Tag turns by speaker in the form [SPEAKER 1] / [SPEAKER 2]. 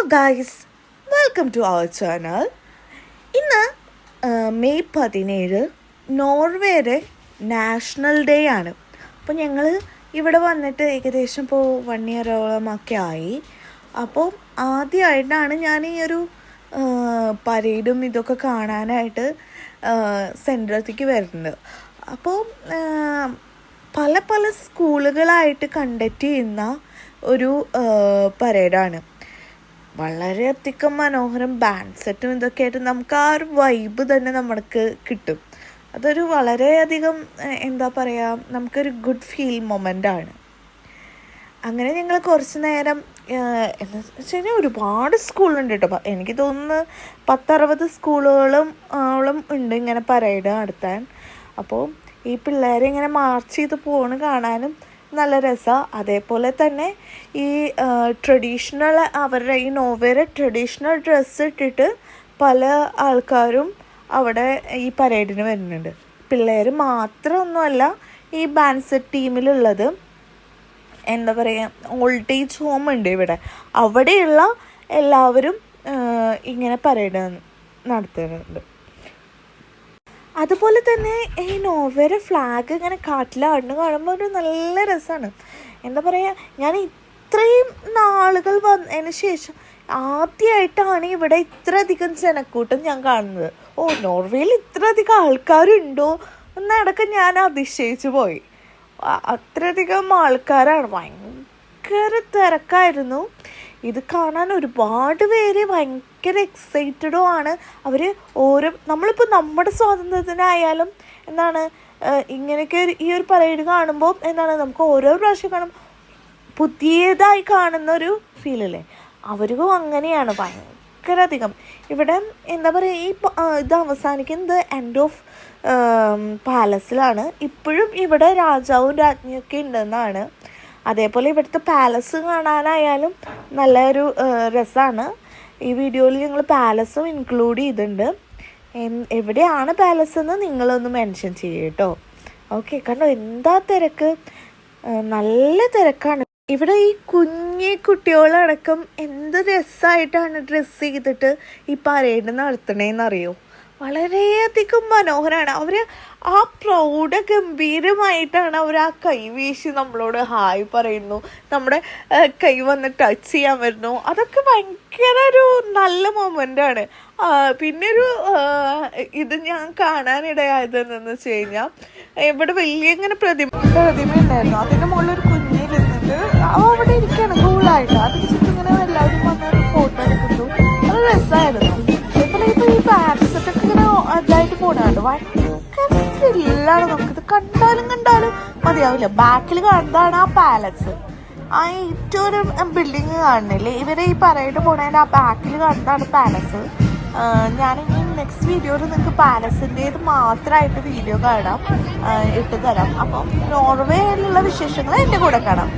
[SPEAKER 1] Guys, welcome to our channel. ഇന്ന് മെയ് 17 നോർവേയുടെ നാഷണൽ ഡേ ആണ്. അപ്പോൾ ഞങ്ങൾ ഇവിടെ വന്നിട്ട് ഏകദേശം ഇപ്പോൾ 1 ഇയറോളമൊക്കെ ആയി. അപ്പോൾ ആദ്യമായിട്ടാണ് ഞാൻ ഈ ഒരു പരേഡും ഇതൊക്കെ കാണാനായിട്ട് സെൻറ്ററിലേക്ക് വരുന്നത്. അപ്പോൾ പല പല സ്കൂളുകളായിട്ട് കണ്ടക്ട് ചെയ്യുന്ന ഒരു പരേഡാണ്. വളരെയധികം മനോഹരം ബാൻഡ് സെറ്റും ഇതൊക്കെ ആയിട്ട് നമുക്ക് ആ ഒരു വൈബ് തന്നെ നമുക്ക് കിട്ടും. അതൊരു വളരെയധികം എന്താ പറയുക, നമുക്കൊരു ഗുഡ് ഫീൽ മൊമെൻ്റാണ്. അങ്ങനെ ഞങ്ങൾ കുറച്ച് നേരം എന്താ വെച്ച് കഴിഞ്ഞാൽ ഒരുപാട് സ്കൂളുണ്ട് കേട്ടോ. എനിക്ക് തോന്നുന്നു 10-60 സ്കൂളുകളും ഉണ്ട് ഇങ്ങനെ പരേഡ് നടത്താൻ. അപ്പോൾ ഈ പിള്ളേരെ ഇങ്ങനെ മാർച്ച് ചെയ്ത് പോണ് കാണാനും നല്ല രസമാണ്. അതേപോലെ തന്നെ ഈ ട്രഡീഷണൽ അവരുടെ ഈ നോർവേയുടെ ട്രഡീഷണൽ ഡ്രസ്സ് ഇട്ടിട്ട് പല ആൾക്കാരും അവിടെ ഈ പരേഡിന് വരുന്നുണ്ട്. പിള്ളേർ മാത്രമൊന്നുമല്ല ഈ ബാൻഡ് സെറ്റ് ടീമിലുള്ളത്. എന്താ പറയുക, ഓൾഡ് ഏജ് ഹോം ഉണ്ട് ഇവിടെ, അവിടെയുള്ള എല്ലാവരും ഇങ്ങനെ പരേഡ് നടത്തുന്നുണ്ട്. അതുപോലെ തന്നെ ഈ നോർവേയുടെ ഫ്ലാഗ് ഇങ്ങനെ കാട്ടിലാടുന്ന കാണുമ്പോൾ ഒരു നല്ല രസമാണ്. എന്താ പറയുക, ഞാൻ ഇത്രയും നാളുകൾ വന്നതിന് ശേഷം ആദ്യമായിട്ടാണ് ഇവിടെ ഇത്രയധികം ജനക്കൂട്ടം ഞാൻ കാണുന്നത്. നോർവേയിൽ ഇത്രയധികം ആൾക്കാരുണ്ടോ എന്നടക്കം ഞാൻ അതിശയിച്ചു പോയി. അത്രയധികം ആൾക്കാരാണ്, ഭയങ്കര തിരക്കായിരുന്നു. ഇത് കാണാൻ ഒരുപാട് പേര് ഭയങ്കര എക്സൈറ്റഡും ആണ്. അവർ നമ്മളിപ്പോൾ നമ്മുടെ സ്വാതന്ത്ര്യത്തിനായാലും എന്താണ് ഇങ്ങനെയൊക്കെ ഈ ഒരു പരേഡ് കാണുമ്പോൾ എന്താണ് നമുക്ക് ഓരോ പ്രാവശ്യം കാണുമ്പോൾ പുതിയതായി കാണുന്ന ഒരു ഫീലല്ലേ. അവർക്കും അങ്ങനെയാണ് ഭയങ്കര അധികം. ഇവിടെ എന്താ പറയുക, ഇത് അവസാനിക്കുന്നത് എൻഡ് ഓഫ് പാലസിലാണ്. ഇപ്പോഴും ഇവിടെ രാജാവും രാജ്ഞിയൊക്കെ ഉണ്ടെന്നാണ്. അതേപോലെ ഇവിടുത്തെ പാലസ് കാണാനായാലും നല്ലൊരു രസമാണ്. ഈ വീഡിയോയിൽ ഞങ്ങൾ പാലസും ഇൻക്ലൂഡ് ചെയ്തിട്ടുണ്ട്. എവിടെയാണ് പാലസ് എന്ന് നിങ്ങളൊന്ന് മെൻഷൻ ചെയ്യൂ കേട്ടോ. ഓക്കെ, കണ്ടോ എന്താ തിരക്ക്, നല്ല തിരക്കാണ്. ഇവിടെ ഈ കുഞ്ഞി കുട്ടികളടക്കം എന്ത് രസമായിട്ടാണ് ഡ്രസ്സ് ചെയ്തിട്ട് ഈ പരേഡ് നടത്തണേന്നറിയോ. വളരെയധികം മനോഹരമാണ്. അവർ ആ പ്രൗഢ ഗംഭീരമായിട്ടാണ് അവർ ആ കൈ വീശി നമ്മളോട് ഹായ് പറയുന്നു, നമ്മുടെ കൈ വന്ന് ടച്ച് ചെയ്യാൻ വരുന്നു. അതൊക്കെ ഭയങ്കര ഒരു നല്ല മൊമെൻ്റാണ്. പിന്നെ ഇത് ഞാൻ കാണാനിടയായതെന്ന് വെച്ച് കഴിഞ്ഞാൽ ഇവിടെ വലിയ ഇങ്ങനെ പ്രതിമ ഉണ്ടായിരുന്നു. അതിൻ്റെ മുകളിലൊരു കുഞ്ഞിരുന്നിട്ട് അവിടെ ഇരിക്കുകയാണ് കൂളായിട്ട്. അതിന് ചുറ്റും ഇങ്ങനെ എല്ലാവരും വന്നൊരു ഫോട്ടോ എടുക്കുന്നു. അത് രസമായിരുന്നു. ഇപ്പോൾ ഈ പാരസെറ്റൊക്കെ ഇങ്ങനെ അതായിട്ട് പോണാണ്ട് ഭയങ്കര ത്രില്ലാണ്. നമുക്കിത് കണ്ടാലും മതിയാവില്ല. ബാക്കിൽ കാണുന്നതാണ് ആ പാലസ്. ആ ഏറ്റവും ഒരു ബിൽഡിങ് കാണുന്നില്ലേ, ഇവരെ ഈ പരേഡ് പോണതിൻ്റെ ആ ബാക്കിൽ കാണുന്നതാണ് പാലസ്. ഞാനിനി നെക്സ്റ്റ് വീഡിയോയിൽ നിങ്ങൾക്ക് പാലസിൻ്റേത് മാത്രമായിട്ട് വീഡിയോ കാണാം, ഇട്ട് തരാം. അപ്പം നോർവേയിലുള്ള വിശേഷങ്ങൾ എൻ്റെ കൂടെ കാണാം.